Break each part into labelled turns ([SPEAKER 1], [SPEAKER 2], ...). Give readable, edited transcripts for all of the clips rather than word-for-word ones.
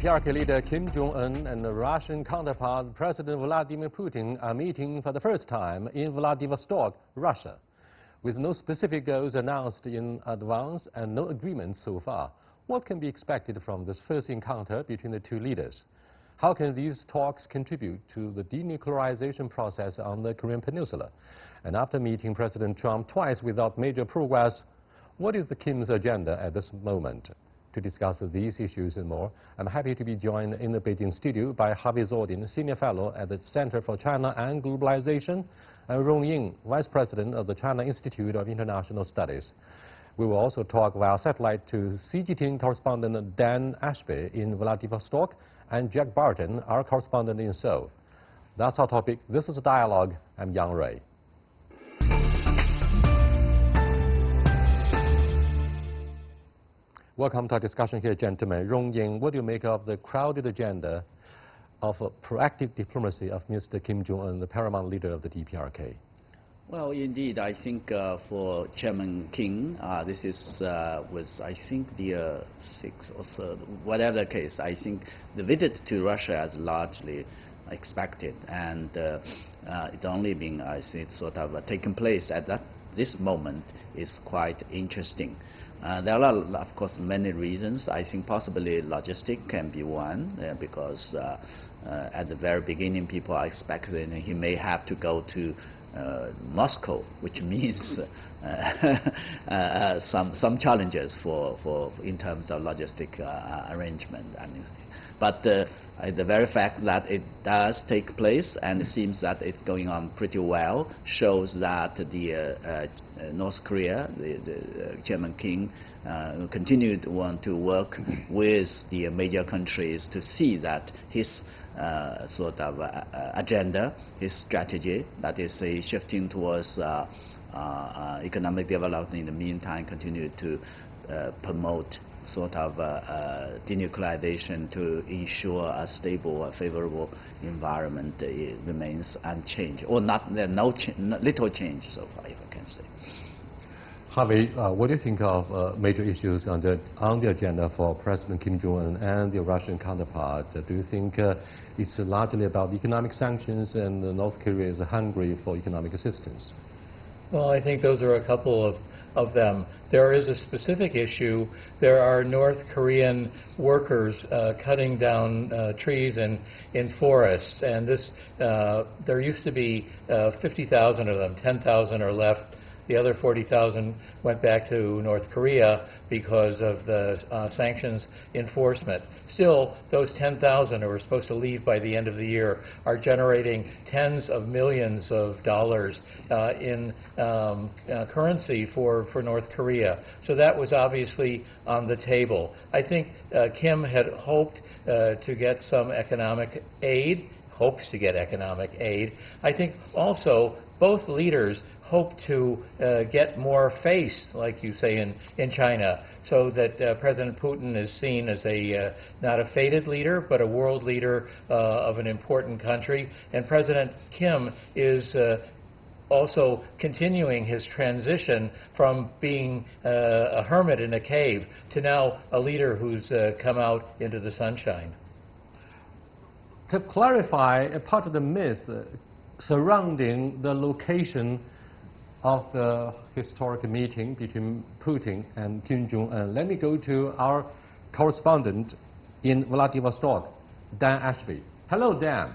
[SPEAKER 1] DPRK leader Kim Jong-un and the Russian counterpart President Vladimir Putin are meeting for the first time in Vladivostok, Russia. With no specific goals announced in advance and no agreement so far, what can be expected from this first encounter between the two leaders? How can these talks contribute to the denuclearization process on the Korean Peninsula? And after meeting President Trump twice without major progress, what is the Kim's agenda at this moment? To discuss these issues and more, I'm happy to be joined in the Beijing studio by Harvey Zordin, Senior Fellow at the Center for China and Globalization, and Rong Ying, Vice President of the China Institute of International Studies. We will also talk via satellite to CGTN correspondent Dan Ashby in Vladivostok and Jack Barton, our correspondent in Seoul. That's our topic. This is a dialogue. I'm Yang Rui. Welcome to our discussion here, gentlemen. Rong Ying, what do you make of the crowded agenda of proactive diplomacy of Mr. Kim Jong-un, the paramount leader of the DPRK?
[SPEAKER 2] Well, indeed, I think for Chairman Kim, this is was, I think, the sixth or third, whatever the case. I think the visit to Russia is largely expected, and it's only been, I think, sort of taken place at this moment is quite interesting. There are, of course, many reasons. I think possibly logistic can be one, because at the very beginning, people are expecting he may have to go to Moscow, which means some challenges for in terms of logistic arrangement. I mean, but the very fact that it does take place and it seems that it's going on pretty well shows that the North Korea, the Chairman Kim, continue to want to work with the major countries to see that his sort of agenda, his strategy, that is shifting towards economic development in the meantime, continue to promote sort of denuclearization to ensure a stable, favorable environment remains unchanged, or not, little change so far, if I can say.
[SPEAKER 1] Harvey, what do you think of major issues on the agenda for President Kim Jong-un and the Russian counterpart? Do you think it's largely about economic sanctions and North Korea is hungry for economic assistance?
[SPEAKER 3] Well, I think those are a couple of them. There is a specific issue. There are North Korean workers cutting down trees in forests, and this there used to be 50,000 of them. 10,000 are left. The other 40,000 went back to North Korea because of the sanctions enforcement. Still, those 10,000 who were supposed to leave by the end of the year are generating tens of millions of dollars in currency for North Korea. So that was obviously on the table. I think Kim had hoped to get some economic aid, hopes to get economic aid. I think also both leaders hope to get more face, like you say in China, so that President Putin is seen as not a faded leader, but a world leader of an important country. And President Kim is also continuing his transition from being a hermit in a cave to now a leader who's come out into the sunshine.
[SPEAKER 1] To clarify a part of the myth surrounding the location of the historic meeting between Putin and Kim Jong-un, let me go to our correspondent in Vladivostok, Dan Ashby. Hello, Dan.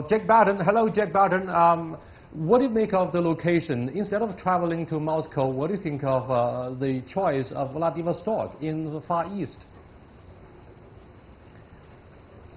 [SPEAKER 1] Jack Barton. Hello, Jack Barton. What do you make of the location? Instead of traveling to Moscow, what do you think of the choice of Vladivostok in the Far East?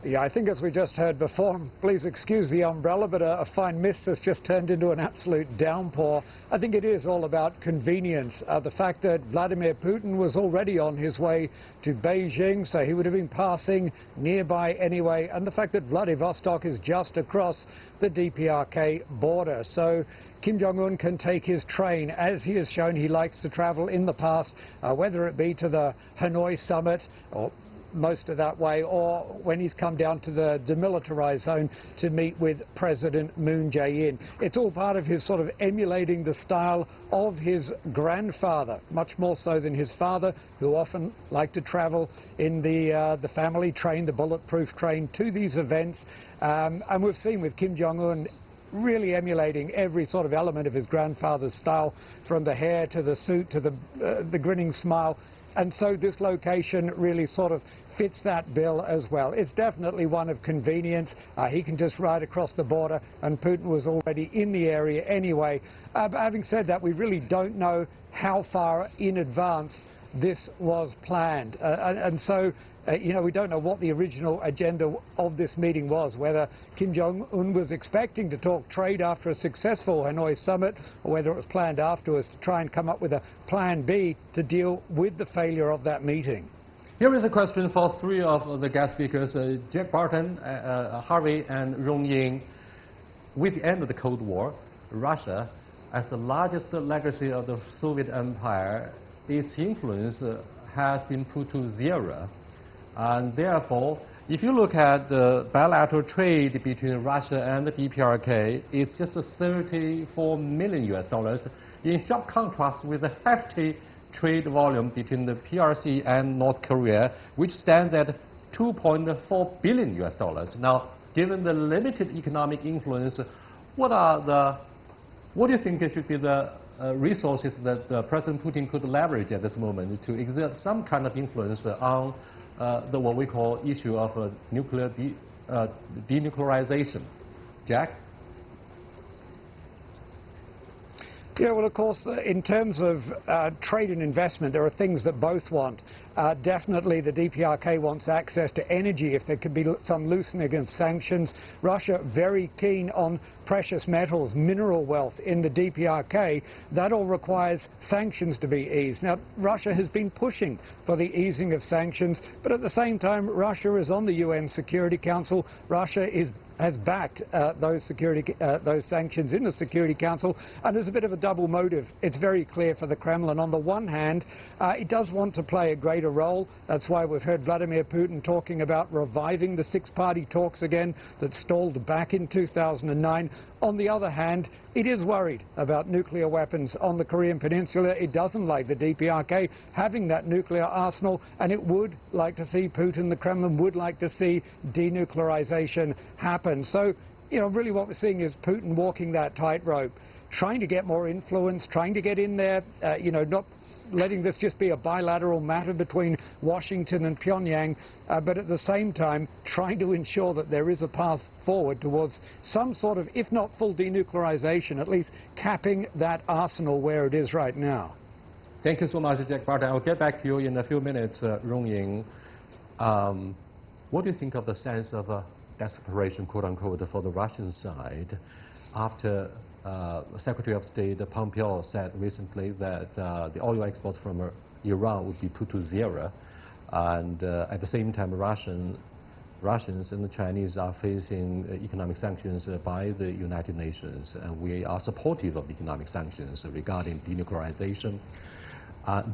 [SPEAKER 4] Yeah, I think as we just heard before, please excuse the umbrella, but a fine mist has just turned into an absolute downpour. I think it is all about convenience. The fact that Vladimir Putin was already on his way to Beijing, so he would have been passing nearby anyway, and the fact that Vladivostok is just across the DPRK border. So Kim Jong-un can take his train, as he has shown he likes to travel in the past, whether it be to the Hanoi summit or most of that way, or when he's come down to the demilitarized zone to meet with President Moon Jae-in. It's all part of his sort of emulating the style of his grandfather, much more so than his father, who often liked to travel in the family train, the bulletproof train, to these events. And we've seen with Kim Jong-un really emulating every sort of element of his grandfather's style, from the hair to the suit to the grinning smile. And so this location really sort of fits that bill as well. It's definitely one of convenience. He can just ride across the border, and Putin was already in the area anyway. But having said that, we really don't know how far in advance this was planned. And so, you know, we don't know what the original agenda of this meeting was, whether Kim Jong-un was expecting to talk trade after a successful Hanoi summit, or whether it was planned afterwards to try and come up with a plan B to deal with the failure of that meeting.
[SPEAKER 1] Here is a question for three of the guest speakers, Jack Barton, Harvey, and Rong Ying. With the end of the Cold War, Russia, as the largest legacy of the Soviet Empire, its influence has been put to zero. And therefore, if you look at the bilateral trade between Russia and the DPRK, it's just $34 million US, in sharp contrast with the hefty trade volume between the PRC and North Korea, which stands at $2.4 billion US. Now, given the limited economic influence, what do you think should be the resources that President Putin could leverage at this moment to exert some kind of influence on what we call issue of nuclear denuclearization? Jack?
[SPEAKER 4] Yeah, well, of course, in terms of trade and investment, there are things that both want. Definitely the DPRK wants access to energy if there could be some loosening of sanctions. Russia very keen on precious metals, mineral wealth in the DPRK. That all requires sanctions to be eased. Now, Russia has been pushing for the easing of sanctions, but at the same time, Russia is on the UN Security Council. Russia has backed those sanctions in the Security Council, and there's a bit of a double motive. It's very clear for the Kremlin. On the one hand, it does want to play a greater role. That's why we've heard Vladimir Putin talking about reviving the Sixparty talks again that stalled back in 2009. On the other hand, it is worried about nuclear weapons on the Korean Peninsula. It doesn't like the DPRK having that nuclear arsenal, and it would like to see Putin, the Kremlin would like to see denuclearization happen. So, you know, really what we're seeing is Putin walking that tightrope, trying to get more influence, trying to get in there, you know, not letting this just be a bilateral matter between Washington and Pyongyang, but at the same time trying to ensure that there is a path forward towards some sort of, if not full denuclearization, at least capping that arsenal where it is right now.
[SPEAKER 1] Thank you so much, Jack Barton. I'll get back to you in a few minutes, Rong Ying. What do you think of the sense of desperation, quote-unquote, for the Russian side after Secretary of State Pompeo said recently that the oil exports from Iran would be put to zero, and at the same time Russians and the Chinese are facing economic sanctions by the United Nations, and we are supportive of the economic sanctions regarding denuclearization.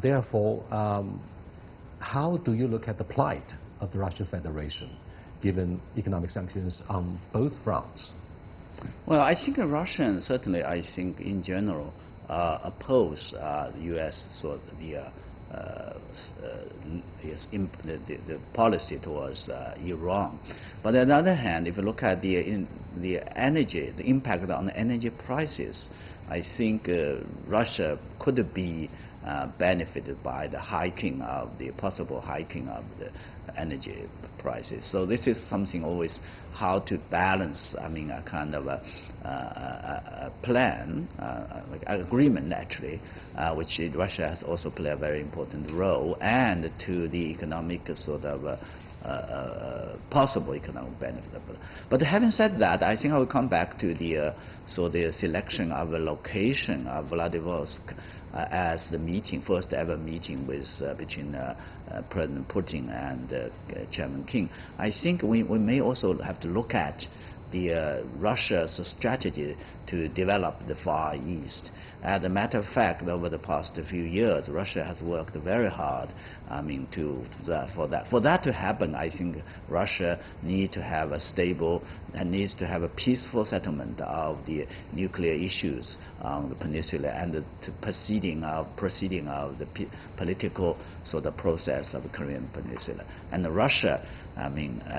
[SPEAKER 1] Therefore, how do you look at the plight of the Russian Federation given economic sanctions on both fronts?
[SPEAKER 2] Well, I think the Russians, certainly, I think in general, oppose the U.S. sort of the policy towards Iran. But on the other hand, if you look at the energy, the impact on the energy prices, I think Russia could be benefited by the possible hiking of the energy prices. So this is something always how to balance, I mean, a kind of a plan, like an agreement actually, which Russia has also played a very important role, and to the economic sort of possible economic benefit. But having said that, I think I will come back to the selection of a location of Vladivostok as the first ever meeting between President Putin and Chairman Kim. I think we may also have to look at Russia's strategy to develop the Far East. As a matter of fact, over the past few years, Russia has worked very hard. For that to happen, I think Russia needs to have a stable and needs to have a peaceful settlement of the nuclear issues on the peninsula and the proceeding of the political sort of process of the Korean Peninsula. And Russia,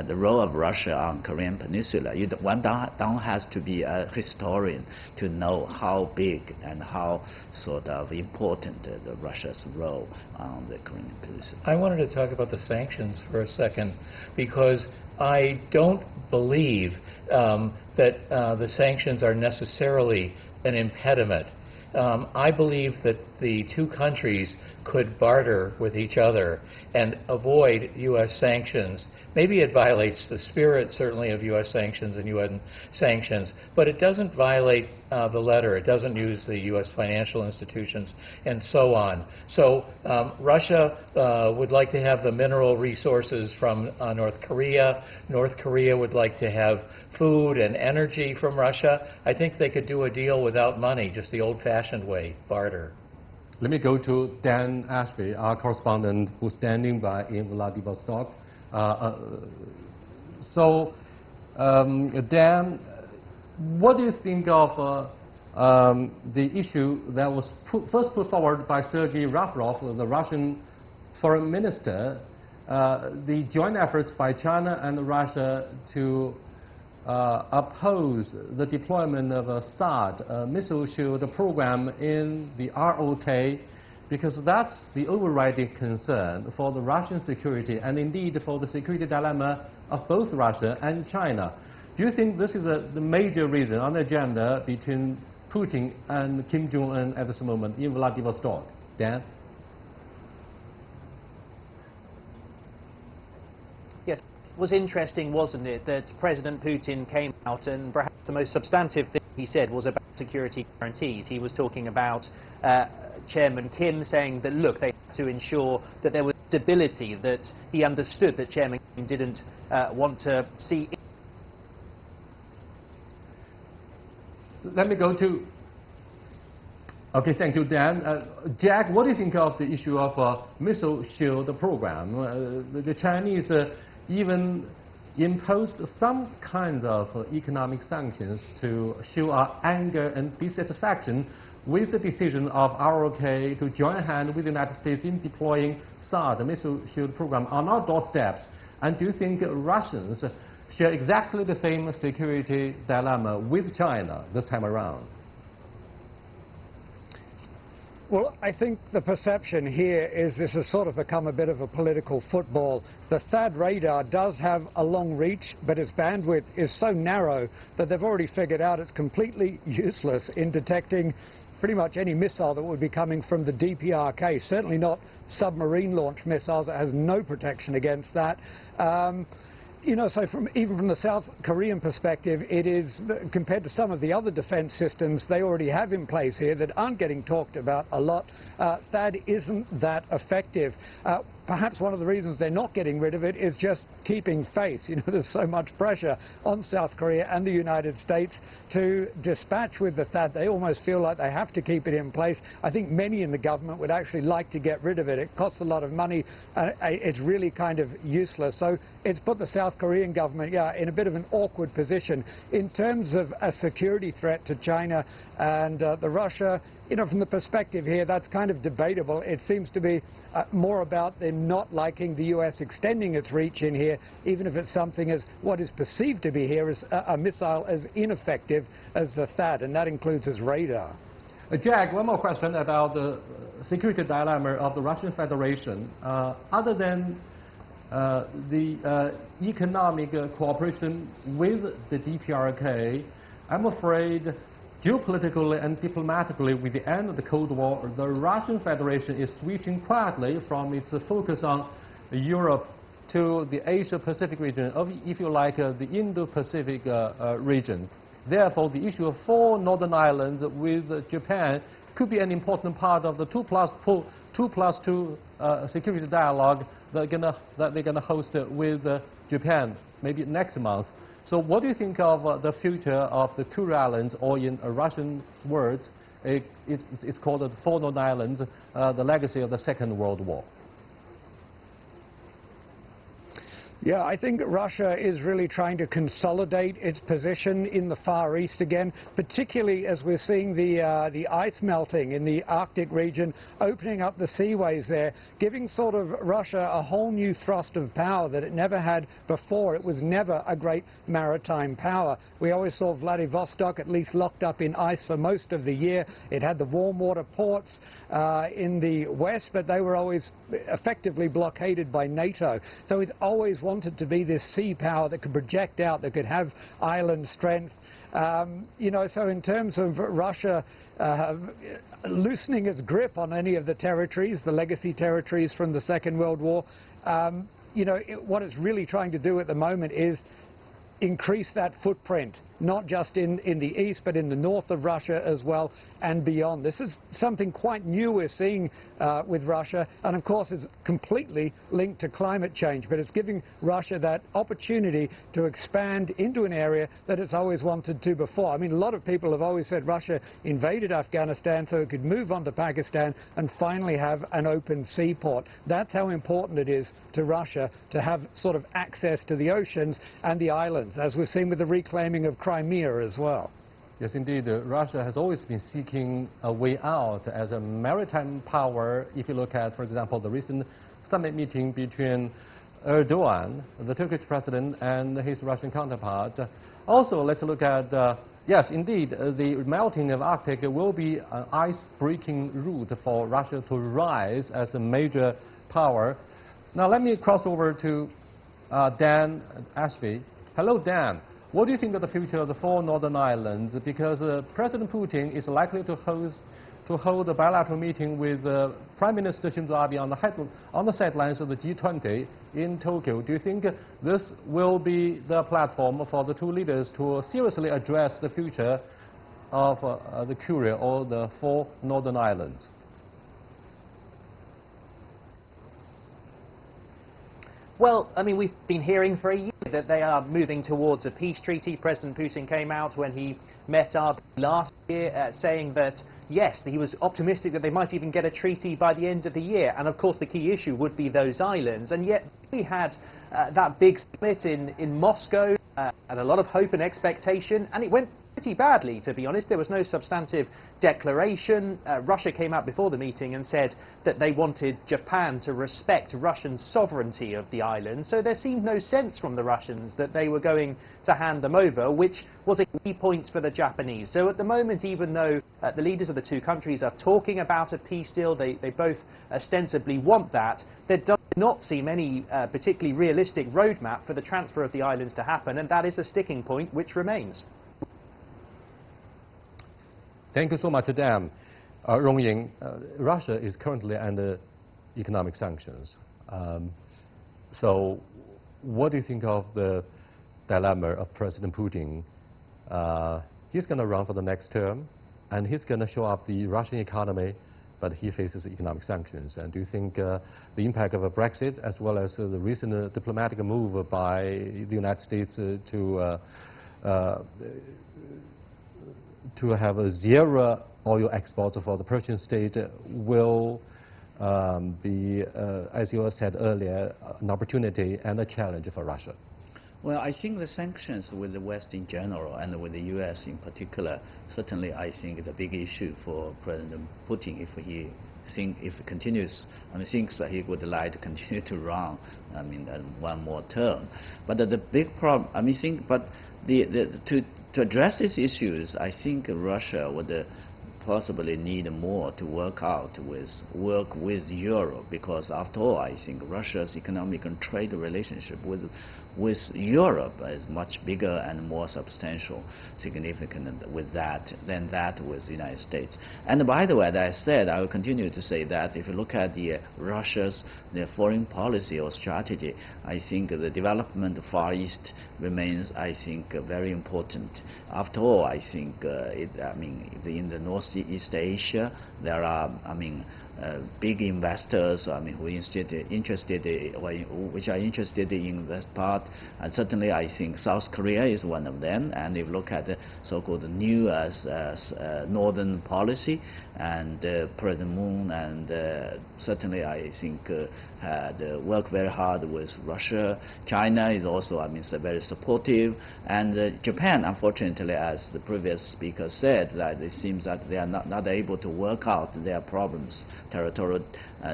[SPEAKER 2] the role of Russia on Korean Peninsula, one don't have to be a historian to know how big and how sort of important Russia's role on the Korean Peninsula.
[SPEAKER 3] I wanted to talk about the sanctions for a second, because I don't believe that the sanctions are necessarily an impediment. I believe that the two countries could barter with each other and avoid U.S. sanctions. Maybe it violates the spirit, certainly, of U.S. sanctions and UN sanctions, but it doesn't violate the letter. It doesn't use the U.S. financial institutions and so on. So Russia would like to have the mineral resources from North Korea. North Korea would like to have food and energy from Russia. I think they could do a deal without money, just the old-fashioned way, barter.
[SPEAKER 1] Let me go to Dan Ashby, our correspondent who's standing by in Vladivostok. Dan, what do you think of the issue that was first put forward by Sergei Lavrov, the Russian foreign minister, the joint efforts by China and Russia to oppose the deployment of a THAAD missile shield program in the ROK, because that's the overriding concern for the Russian security and indeed for the security dilemma of both Russia and China. Do you think this is the major reason on the agenda between Putin and Kim Jong-un at this moment in Vladivostok? Dan?
[SPEAKER 5] Yes, it was interesting, wasn't it, that President Putin came out and perhaps the most substantive thing he said was about security guarantees. He was talking about Chairman Kim saying that, look, they had to ensure that there was stability, that he understood that Chairman Kim didn't want to see.
[SPEAKER 1] Let me go to... Okay, thank you, Dan. Jack, what do you think of the issue of missile shield program? The Chinese even imposed some kind of economic sanctions to show our anger and dissatisfaction with the decision of ROK to join hand with the United States in deploying THAAD, the missile shield program, on our doorsteps. And do you think Russians share exactly the same security dilemma with China this time around?
[SPEAKER 4] Well, I think the perception here is this has sort of become a bit of a political football. The THAAD radar does have a long reach, but its bandwidth is so narrow that they've already figured out it's completely useless in detecting pretty much any missile that would be coming from the DPRK, certainly not submarine launch missiles. It has no protection against that. You know, so even from the South Korean perspective, it is, compared to some of the other defense systems they already have in place here that aren't getting talked about a lot, THAAD isn't that effective. Perhaps one of the reasons they're not getting rid of it is just keeping face. You know, there's so much pressure on South Korea and the United States to dispatch with the THAAD. They almost feel like they have to keep it in place. I think many in the government would actually like to get rid of it. It costs a lot of money. It's really kind of useless. So it's put the South Korean government, in a bit of an awkward position. In terms of a security threat to China and the Russia, you know, from the perspective here, that's kind of debatable. It seems to be more about them not liking the U.S. extending its reach in here, even if it's something as what is perceived to be here as a missile as ineffective as the THAAD, and that includes its radar.
[SPEAKER 1] Jack, one more question about the security dilemma of the Russian Federation. Other than the economic cooperation with the DPRK, I'm afraid geopolitically and diplomatically, with the end of the Cold War, the Russian Federation is switching quietly from its focus on Europe to the Asia-Pacific region, if you like, the Indo-Pacific region. Therefore, the issue of 4 northern islands with Japan could be an important part of the 2+2 security dialogue that they're going to host with Japan, maybe next month. So what do you think of the future of the Kuril Islands, or in Russian words, it's called the Four Northern Islands, the legacy of the Second World War?
[SPEAKER 4] Yeah, I think Russia is really trying to consolidate its position in the Far East again, particularly as we're seeing the ice melting in the Arctic region, opening up the seaways there, giving sort of Russia a whole new thrust of power that it never had before. It was never a great maritime power. We always saw Vladivostok at least locked up in ice for most of the year. It had the warm water ports in the west, but they were always effectively blockaded by NATO. So it's always wanted to be this sea power that could project out, that could have island strength. You know, so in terms of Russia loosening its grip on any of the territories, the legacy territories from the Second World War, you know, what it's really trying to do at the moment is increase that footprint, not just in the east, but in the north of Russia as well and beyond. This is something quite new we're seeing with Russia, and of course it's completely linked to climate change, but it's giving Russia that opportunity to expand into an area that it's always wanted to before. I mean, a lot of people have always said Russia invaded Afghanistan so it could move on to Pakistan and finally have an open seaport. That's how important it is to Russia to have sort of access to the oceans and the islands, as we've seen with the reclaiming of Crimea as well.
[SPEAKER 1] Yes, indeed. Russia has always been seeking a way out as a maritime power. If you look at, for example, the recent summit meeting between Erdogan, the Turkish president, and his Russian counterpart. Also, let's look at, yes, indeed, the melting of Arctic will be an ice-breaking route for Russia to rise as a major power. Now, let me cross over to Dan Ashby. Hello, Dan. What do you think of the future of the Four Northern Islands? Because President Putin is likely to hold a bilateral meeting with Prime Minister Shinzo Abe on the sidelines of the G20 in Tokyo. Do you think this will be the platform for the two leaders to seriously address the future of the Kuril, or the Four Northern Islands?
[SPEAKER 5] Well, I mean, we've been hearing for a year that they are moving towards a peace treaty. President Putin came out when he met Abe last year saying that, yes, he was optimistic that they might even get a treaty by the end of the year. And, of course, the key issue would be those islands. And yet we had that big split in Moscow and a lot of hope and expectation, and it went pretty badly, to be honest. There was no substantive declaration. Russia came out before the meeting and said that they wanted Japan to respect Russian sovereignty of the island. So there seemed no sense from the Russians that they were going to hand them over, which was a key point for the Japanese. So at the moment, even though the leaders of the two countries are talking about a peace deal, they both ostensibly want that, there does not seem any particularly realistic roadmap for the transfer of the islands to happen, and that is a sticking point which remains.
[SPEAKER 1] Thank you so much, Dan. Rongying, Russia is currently under economic sanctions. So what do you think of the dilemma of President Putin? He's going to run for the next term, and he's going to show up the Russian economy, but he faces economic sanctions. And do you think the impact of a Brexit, as well as the recent diplomatic move by the United States to have a zero oil export for the Persian state will be, as you said earlier, an opportunity and a challenge for Russia?
[SPEAKER 2] Well, I think the sanctions with the West in general and with the U.S. in particular, certainly I think is a big issue for President Putin if he continues, I mean, thinks that he would like to continue to run, I mean, one more term. But the big problem, I mean, to address these issues, I think Russia would possibly need more to work with Europe, because after all, I think Russia's economic and trade relationship with Europe is much bigger and more substantial, significant than that with the United States. And by the way, as I said, I will continue to say that if you look at Russia's foreign policy or strategy, I think the development of Far East remains, I think, very important. After all, I think in the Northeast Asia, there are, big investors, I mean, who which are interested in this part. And certainly, I think South Korea is one of them. And if you look at the so-called new northern policy, and President Moon, and certainly I think work very hard with Russia. China is also, I mean, very supportive. And Japan, unfortunately, as the previous speaker said, that it seems that they are not able to work out their problems, territorial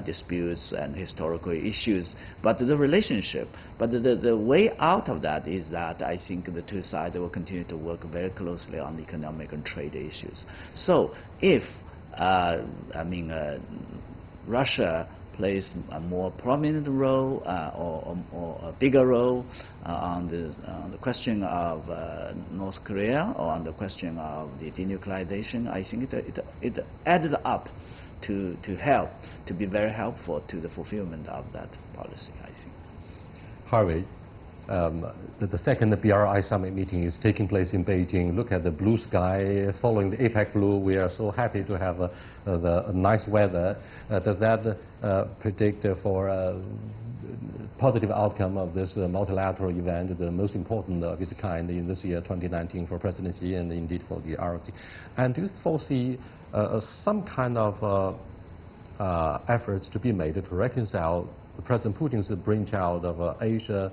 [SPEAKER 2] disputes and historical issues. But the relationship, but the way out of that is that I think the two sides will continue to work very closely on economic and trade issues. So if Russia plays a more prominent role or a bigger role on the question of North Korea, or on the question of the denuclearization, I think it added up to be very helpful to the fulfillment of that policy, I think.
[SPEAKER 1] Harvey, the second BRI summit meeting is taking place in Beijing. Look at the blue sky following the APEC blue. We are so happy to have the nice weather. Does that predict for a positive outcome of this multilateral event, the most important of its kind in this year, 2019, for President Xi and indeed for the ROC? And do you foresee some kind of efforts to be made to reconcile President Putin's brainchild of Asia,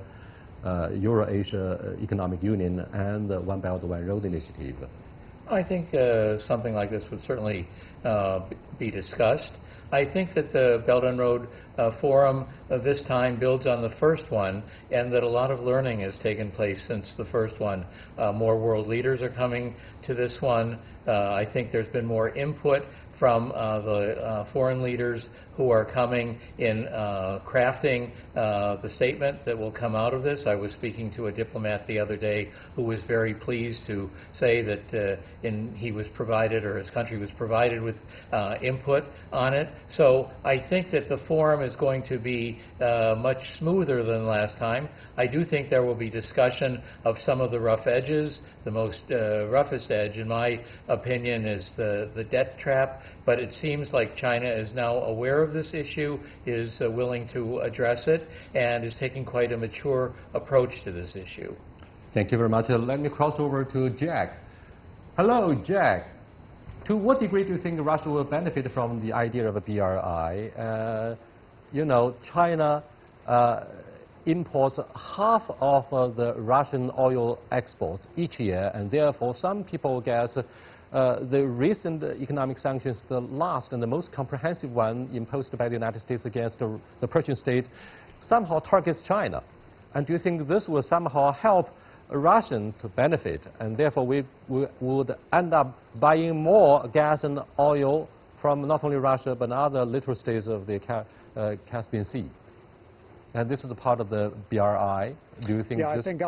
[SPEAKER 1] Euro-Asia Economic Union and the One Belt, One Road initiative?
[SPEAKER 3] I think something like this would certainly be discussed. I think that the Belt and Road Forum this time builds on the first one, and that a lot of learning has taken place since the first one. More world leaders are coming to this one. I think there's been more input from the foreign leaders who are coming in crafting the statement that will come out of this. I was speaking to a diplomat the other day who was very pleased to say that he was provided, or his country was provided with input on it. So I think that the forum is going to be much smoother than last time. I do think there will be discussion of some of the rough edges. The most roughest edge, in my opinion, is the debt trap. But it seems like China is now aware of this issue, is willing to address it, and is taking quite a mature approach to this issue.
[SPEAKER 1] Thank you very much. Let me cross over to Jack. Hello, Jack. To what degree do you think Russia will benefit from the idea of a BRI? You know, China imports half of the Russian oil exports each year, and therefore some people guess the recent economic sanctions, the last and the most comprehensive one imposed by the United States against the Persian state, somehow targets China. And do you think this will somehow help Russians to benefit, and therefore we would end up buying more gas and oil from not only Russia but other littoral states of the Caspian Sea? And this is a part of the BRI. Do you think
[SPEAKER 4] yeah,
[SPEAKER 1] this?
[SPEAKER 4] I think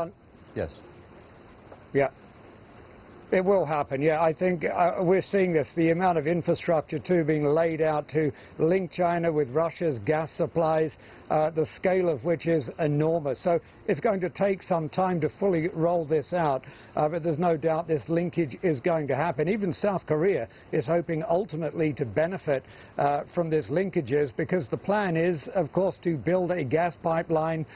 [SPEAKER 1] yes.
[SPEAKER 4] Yeah. It will happen, yeah. I think we're seeing this, the amount of infrastructure too being laid out to link China with Russia's gas supplies, the scale of which is enormous. So it's going to take some time to fully roll this out, but there's no doubt this linkage is going to happen. Even South Korea is hoping ultimately to benefit from these linkages, because the plan is, of course, to build a gas pipeline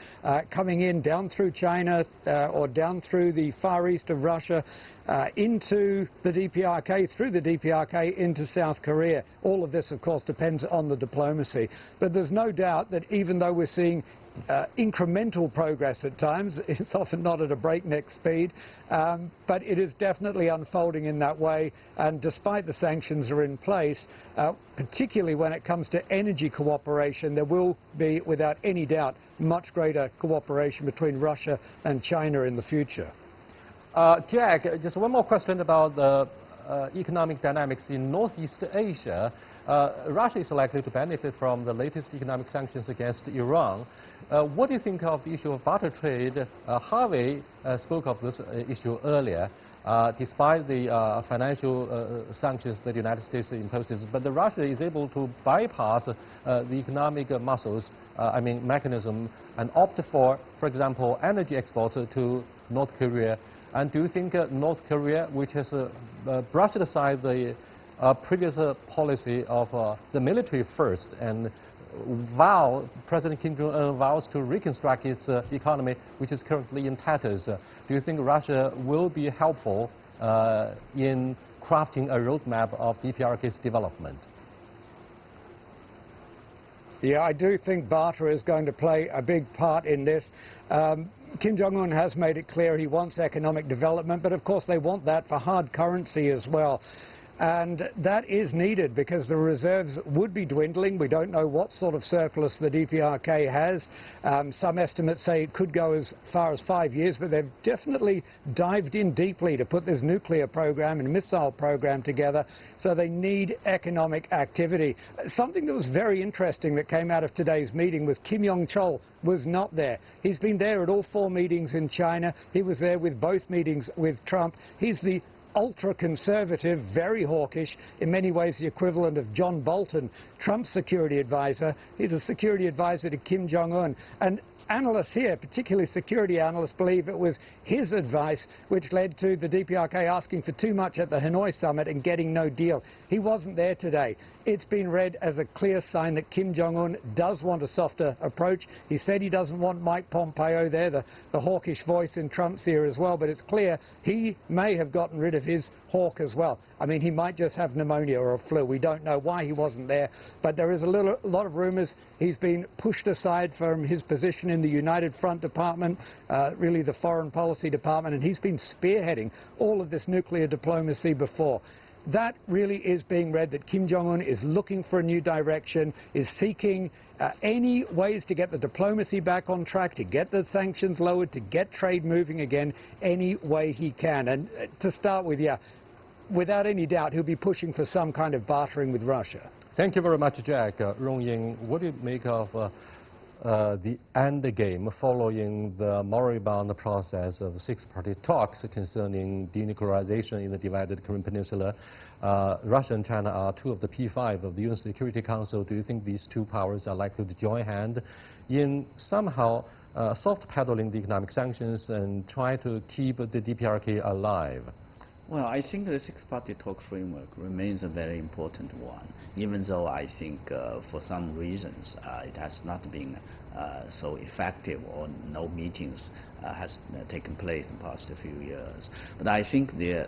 [SPEAKER 4] coming in down through China or down through the far east of Russia, into the DPRK, through the DPRK into South Korea. All of this, of course, depends on the diplomacy. But there's no doubt that even though we're seeing incremental progress at times, it's often not at a breakneck speed, but it is definitely unfolding in that way. And despite the sanctions are in place, particularly when it comes to energy cooperation, there will be, without any doubt, much greater cooperation between Russia and China in the future.
[SPEAKER 1] Jack, just one more question about the economic dynamics in Northeast Asia. Russia is likely to benefit from the latest economic sanctions against Iran. What do you think of the issue of barter trade? Harvey spoke of this issue earlier. Despite the financial sanctions that the United States imposes, but Russia is able to bypass the economic muscles, mechanism, and opt for example, energy exports to North Korea. And do you think North Korea, which has brushed aside the previous policy of the military first, and President Kim Jong-un vows to reconstruct its economy, which is currently in tatters. Do you think Russia will be helpful in crafting a roadmap of DPRK's development?
[SPEAKER 4] Yeah, I do think barter is going to play a big part in this. Kim Jong-un has made it clear he wants economic development, but of course they want that for hard currency as well. And that is needed because the reserves would be dwindling. We don't know what sort of surplus the DPRK has. Some estimates say it could go as far as 5 years, but they've definitely dived in deeply to put this nuclear program and missile program together. So they need economic activity. Something that was very interesting that came out of today's meeting was Kim Jong-chol was not there. He's been there at all 4 meetings in China. He was there with both meetings with Trump. He's the ultra-conservative, very hawkish, in many ways the equivalent of John Bolton, Trump's security advisor. He's a security advisor to Kim Jong-un. And analysts here, particularly security analysts, believe it was his advice which led to the DPRK asking for too much at the Hanoi summit and getting no deal. He wasn't there today. It's been read as a clear sign that Kim Jong-un does want a softer approach. He said he doesn't want Mike Pompeo there, the hawkish voice in Trump's ear as well, but it's clear he may have gotten rid of his hawk as well. I mean, he might just have pneumonia or a flu. We don't know why he wasn't there, but there is a lot of rumors he's been pushed aside from his position in the United Front Department, really the Foreign Policy Department, and he's been spearheading all of this nuclear diplomacy before. That really is being read that Kim Jong-un is looking for a new direction, is seeking any ways to get the diplomacy back on track, to get the sanctions lowered, to get trade moving again, any way he can. And to start with, yeah, without any doubt, he'll be pushing for some kind of bartering with Russia.
[SPEAKER 1] Thank you very much, Jack. Rong-Ying, what do you make of the end game following the moribund process of Sixparty talks concerning denuclearization in the divided Korean Peninsula? Russia and China are 2 of the P5 of the UN Security Council. Do you think these 2 powers are likely to join hand in somehow soft pedaling the economic sanctions and try to keep the DPRK alive?
[SPEAKER 2] Well, I think the Six-Party talk framework remains a very important one, even though I think for some reasons it has not been so effective, or no meetings has taken place in the past few years. But I think the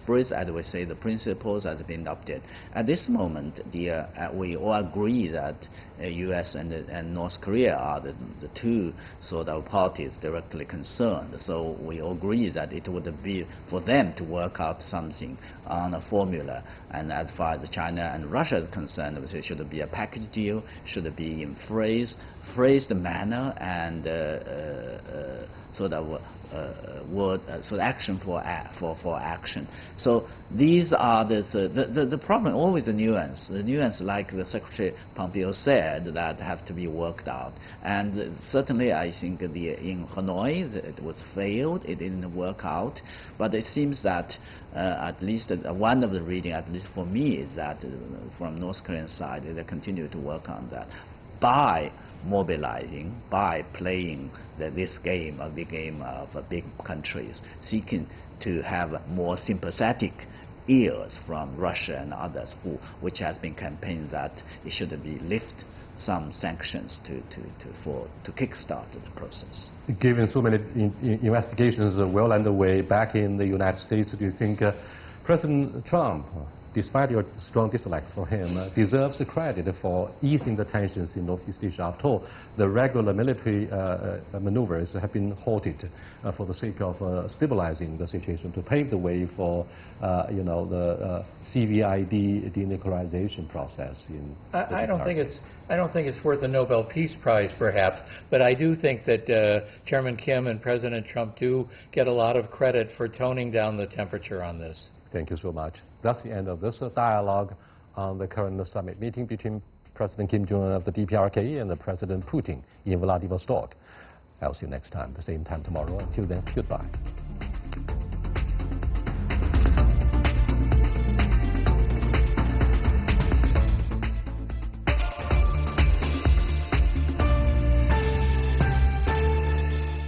[SPEAKER 2] spirits, as we say, the principles has been adopted. At this moment, we all agree that U.S. and North Korea are the 2 sort of parties directly concerned. So we all agree that it would be for them to work out something on a formula. And as far as China and Russia is concerned, it should be a package deal, should be in phrased manner, and sort of action for action. So these are the problem. Always the nuance. The nuance, like the Secretary Pompeo said, that have to be worked out. And certainly, I think in Hanoi it was failed. It didn't work out. But it seems that at least one of the reading, at least for me, is that from North Korean side they continue to work on that by mobilizing, by playing this game, the game of big countries, seeking to have more sympathetic ears from Russia and others, which has been campaigned that it should be lift some sanctions to kickstart the process.
[SPEAKER 1] Given so many investigations well underway back in the United States, do you think President Trump, despite your strong dislikes for him, deserves the credit for easing the tensions in Northeast Asia? After all, the regular military maneuvers have been halted for the sake of stabilizing the situation, to pave the way for, the CVID denuclearization process.
[SPEAKER 3] I don't think it's worth a Nobel Peace Prize, perhaps, but I do think that Chairman Kim and President Trump do get a lot of credit for toning down the temperature on this.
[SPEAKER 1] Thank you so much. That's the end of this dialogue on the current summit meeting between President Kim Jong-un of the DPRK and President Putin in Vladivostok. I'll see you next time, the same time tomorrow. Until then, goodbye.